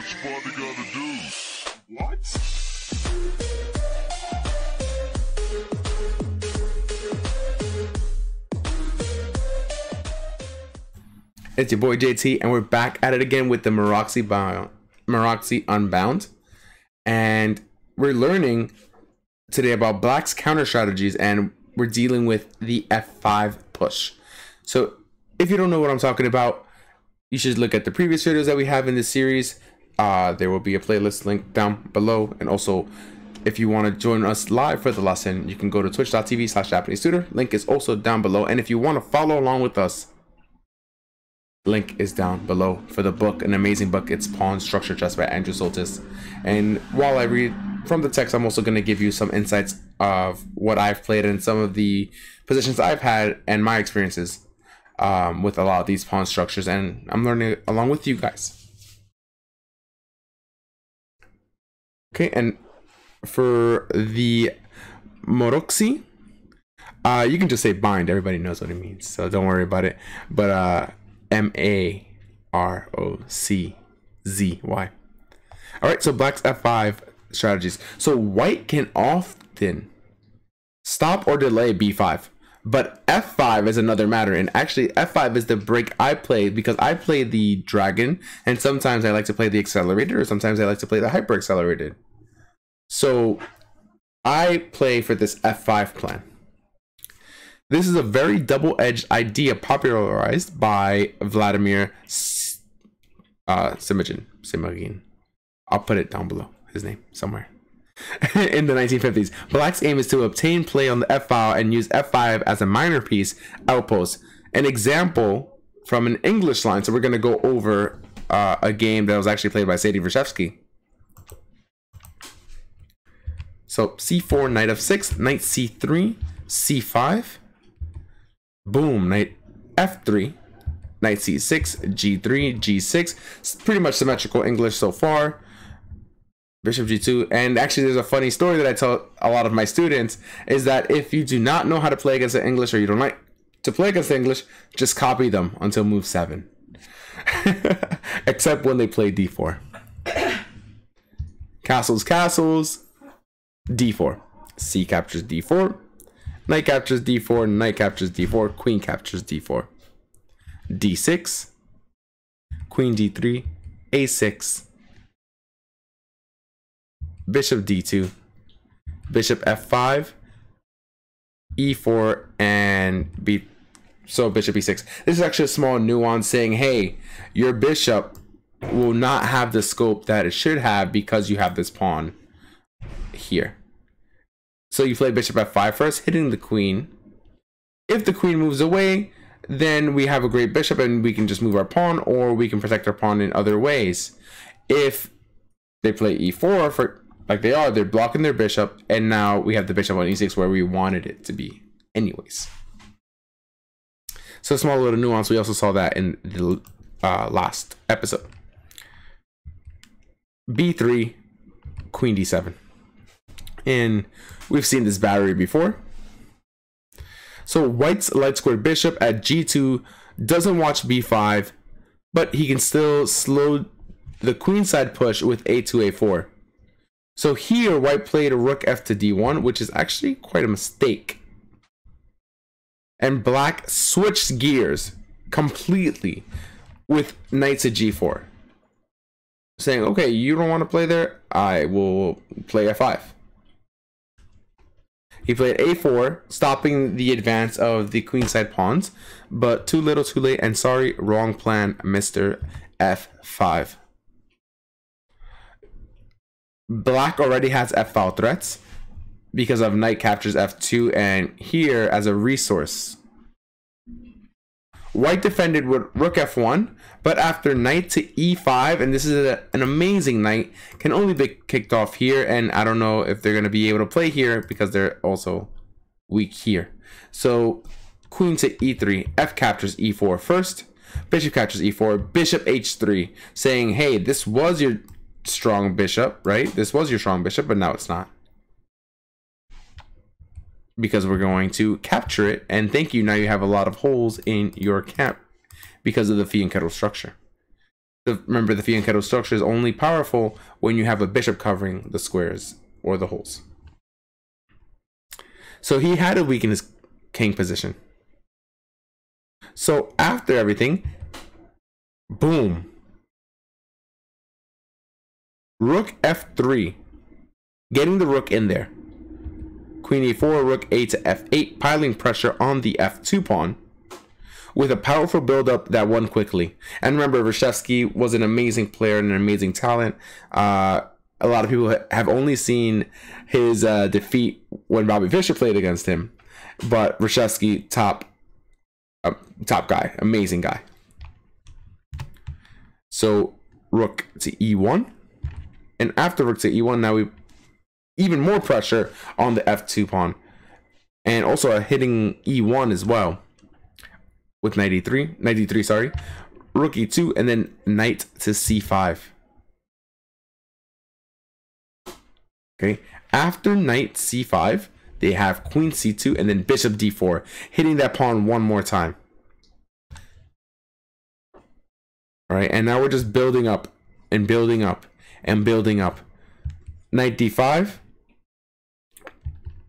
Spotty gotta do? What? It's your boy JT, and we're back at it again with the Maroczy Unbound, and we're learning today about Black's counter strategies, and we're dealing with the F5 push. So if you don't know what I'm talking about, you should look at the previous videos that we have in this series. There will be a playlist link down below, and also if you want to join us live for the lesson, you can go to twitch.tv/JapaneseTutor. Link is also down below, and if you want to follow along with us, link is down below for the book, an amazing book. It's Pawn Structure Chess by Andrew Soltis. And while I read from the text, I'm also going to give you some insights of what I've played and some of the positions I've had and my experiences with a lot of these pawn structures, and I'm learning along with you guys. Okay, and for the Maroczy, you can just say bind. Everybody knows what it means, so don't worry about it. But Maroczy. All right, so Black's F5 strategies. So White can often stop or delay B5, but F5 is another matter. And actually, F5 is the break I play because I play the dragon, and sometimes I like to play the accelerated, or sometimes I like to play the hyper accelerated. So I play for this F5 plan. This is a very double-edged idea popularized by Vladimir Simagin. I'll put it down below, his name, somewhere. In the 1950s, Black's aim is to obtain play on the F file and use F5 as a minor piece outpost. An example from an English line, so we're going to go over a game that was actually played by Sadie Vershevsky. So C4, knight f6, knight C3, C5. Boom, knight f3, knight c6, g3, g6. It's pretty much symmetrical English so far. Bishop g2. And actually, there's a funny story that I tell a lot of my students, is that if you do not know how to play against the English, or you don't like to play against the English, just copy them until move 7. Except when they play d4. Castles, castles, d4. C captures d4. Knight captures d4, knight captures d4, queen captures d4. d6, queen d3, a6, bishop d2, bishop f5, e4, and b. So bishop e6. This is actually a small nuance saying, hey, your bishop will not have the scope that it should have because you have this pawn here. So you play bishop f5 first, hitting the queen. If the queen moves away, then we have a great bishop and we can just move our pawn, or we can protect our pawn in other ways. If they play e4, for like they are, they're blocking their bishop, and now we have the bishop on e6 where we wanted it to be anyways. So small little nuance. We also saw that in the last episode. b3, queen d7. And we've seen this battery before. So White's light squared bishop at g2 doesn't watch b5, but he can still slow the queenside push with a2, a4. So here White played a rook f to d1, which is actually quite a mistake. And Black switched gears completely with knight to g4, saying, okay, you don't want to play there, I will play f5. He played a4, stopping the advance of the queenside pawns, but too little too late, and sorry, wrong plan, Mr. f5. Black already has f-file threats because of knight captures f2, and here as a resource. White defended with rook f1, but after knight to e5, and this is an amazing knight, can only be kicked off here, and I don't know if they're going to be able to play here because they're also weak here. So queen to e3, f captures e4 first, bishop captures e4, bishop h3, saying, hey, this was your strong bishop, right? This was your strong bishop, but now it's not, because we're going to capture it, and thank you, now you have a lot of holes in your camp because of the fee and kettle structure. Remember, the fianchetto structure is only powerful when you have a bishop covering the squares or the holes. So he had to weaken his king position. So after everything, boom. Rook f3. Getting the rook in there. Queen e4, rook a to f8, piling pressure on the f2 pawn with a powerful build-up that won quickly. And remember, Reshevsky was an amazing player and an amazing talent. A lot of people have only seen his defeat when Bobby Fischer played against him. But Reshevsky, top guy, amazing guy. So rook to e1. And after rook to e1, now we even more pressure on the f2 pawn. And also a hitting e1 as well. With knight e3, sorry. Rook e2, and then knight to c5. Okay, after knight c5, they have queen c2 and then bishop d4, hitting that pawn one more time. All right, and now we're just building up and building up and building up. Knight d5,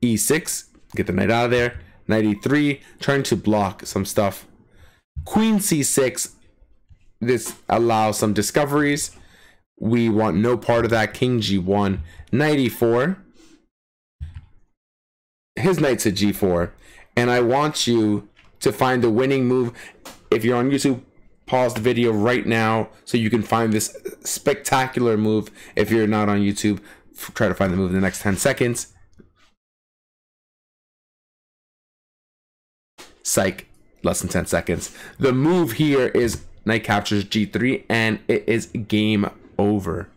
e6, get the knight out of there. Knight e3, trying to block some stuff. Queen c6, this allows some discoveries. We want no part of that. King g1, knight e4, his knight to g4, and I want you to find the winning move. If you're on YouTube, pause the video right now so you can find this spectacular move. If you're not on YouTube, try to find the move in the next 10 seconds. Psych, less than 10 seconds. The move here is knight captures g3, and it is game over.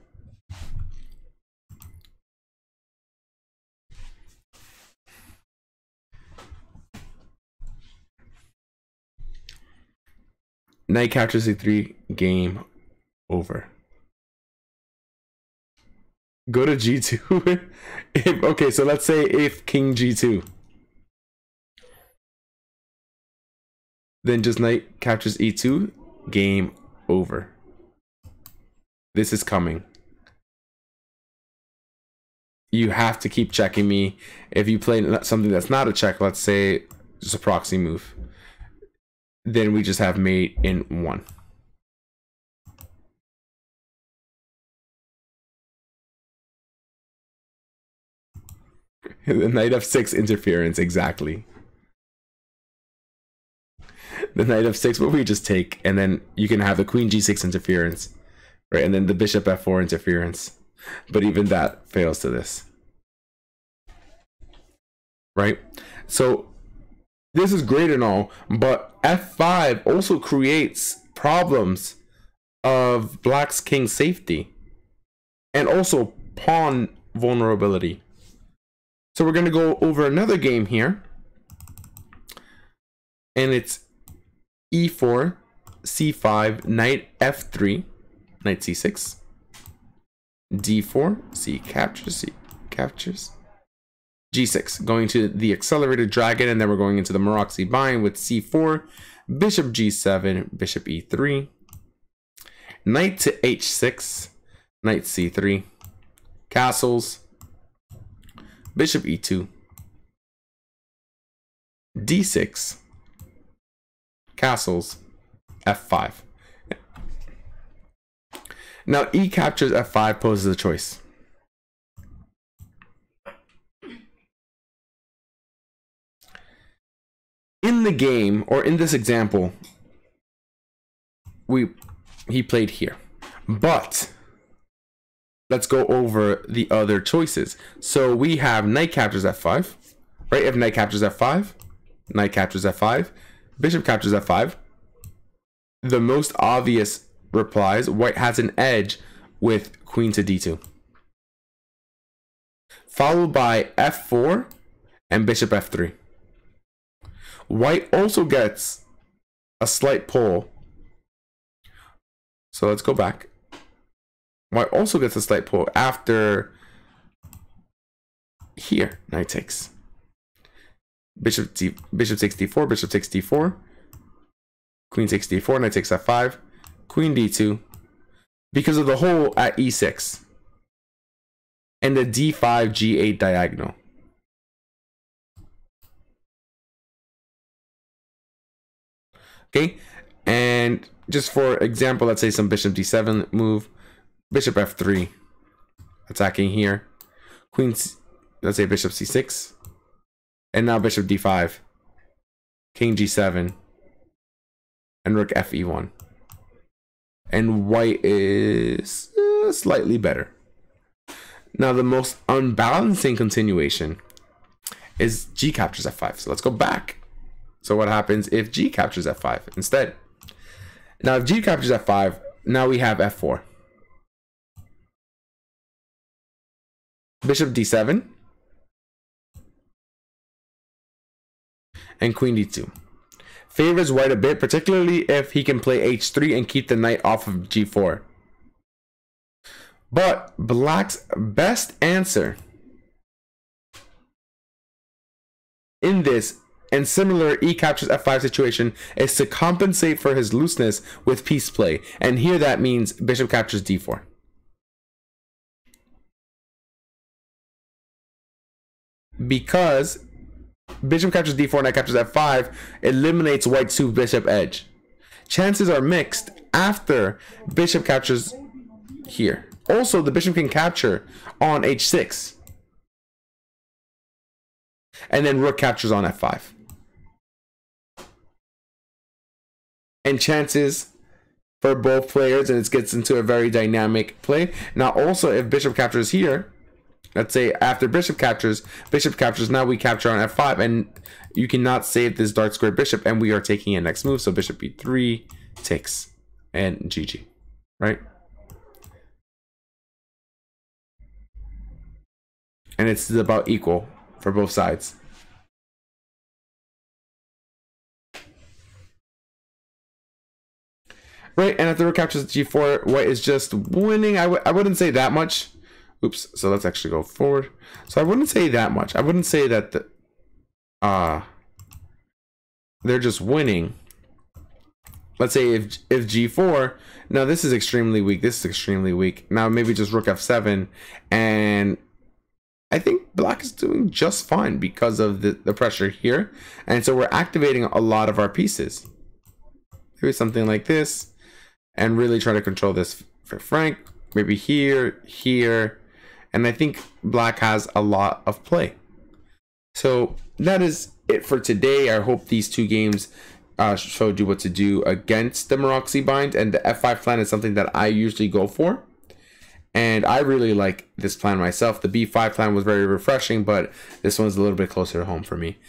Knight captures c3, game over. Go to g2. Okay, so let's say if king g2. Then just knight captures e2, game over. This is coming. You have to keep checking me. If you play something that's not a check, let's say just a proxy move, then we just have mate in 1. The knight f6 interference, exactly. The knight f6, but we just take, and then you can have the queen g6 interference, right? And then the bishop f4 interference. But even that fails to this, right? So this is great and all, but f5 also creates problems of black's king safety and also pawn vulnerability. So we're going to go over another game here, and it's e4, c5, knight f3, knight c6, d4, c captures, g6, going to the accelerated dragon, and then we're going into the Maroczy bind with c4, bishop g7, bishop e3, knight to h6, knight c3, castles, bishop e2, d6, castles, f5. Now e captures f5 poses a choice. In the game, or in this example, he played here, but let's go over the other choices. So we have knight captures f5, right? If knight captures f5, knight captures f5, bishop captures f5. The most obvious replies, white has an edge with queen to d2, followed by f4 and bishop f3. White also gets a slight pull. So let's go back. White also gets a slight pull after here. Knight takes. Bishop takes d4, bishop takes d4. Queen takes d4, knight takes f5. Queen d2. because of the hole at e6 and the d5 g8 diagonal. Okay, and just for example, let's say some bishop d7 move, bishop f3, attacking here, queen, let's say bishop c6, and now bishop d5, king g7, and rook fe1. And white is slightly better. Now the most unbalancing continuation is g captures f5. So let's go back. So what happens if g captures f5 instead? Now if g captures f5, now we have f4. Bishop d7 and queen d2. Favors white a bit, particularly if he can play h3 and keep the knight off of g4. But black's best answer in this and similar e captures f5 situation is to compensate for his looseness with piece play. And here that means bishop captures d4. Because bishop captures d4, knight captures f5 eliminates white's 2 bishop edge. Chances are mixed after bishop captures here. Also, the bishop can capture on h6. And then rook captures on f5. And chances for both players, and it gets into a very dynamic play. Now also, if bishop captures here, let's say after bishop captures, now we capture on f5, and you cannot save this dark square bishop, and we are taking a next move. So bishop b3 takes, and GG, right? And it's about equal for both sides. Right, and after rook captures g4, white is just winning. I wouldn't say that much. Oops, so let's actually go forward. So I wouldn't say that much. I wouldn't say that they're just winning. Let's say if g4, now this is extremely weak. This is extremely weak. Now maybe just rook f7, and I think black is doing just fine because of the pressure here. And so we're activating a lot of our pieces. Maybe something like this, and really try to control this for Frank. Maybe here, here. And I think black has a lot of play. So that is it for today. I hope these 2 games showed you what to do against the Maroczy Bind. And the f5 plan is something that I usually go for. And I really like this plan myself. The b5 plan was very refreshing, but this one's a little bit closer to home for me.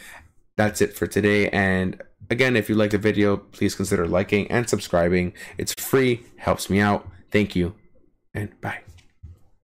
That's it for today. And again, if you liked the video, please consider liking and subscribing. It's free, helps me out. Thank you, and bye.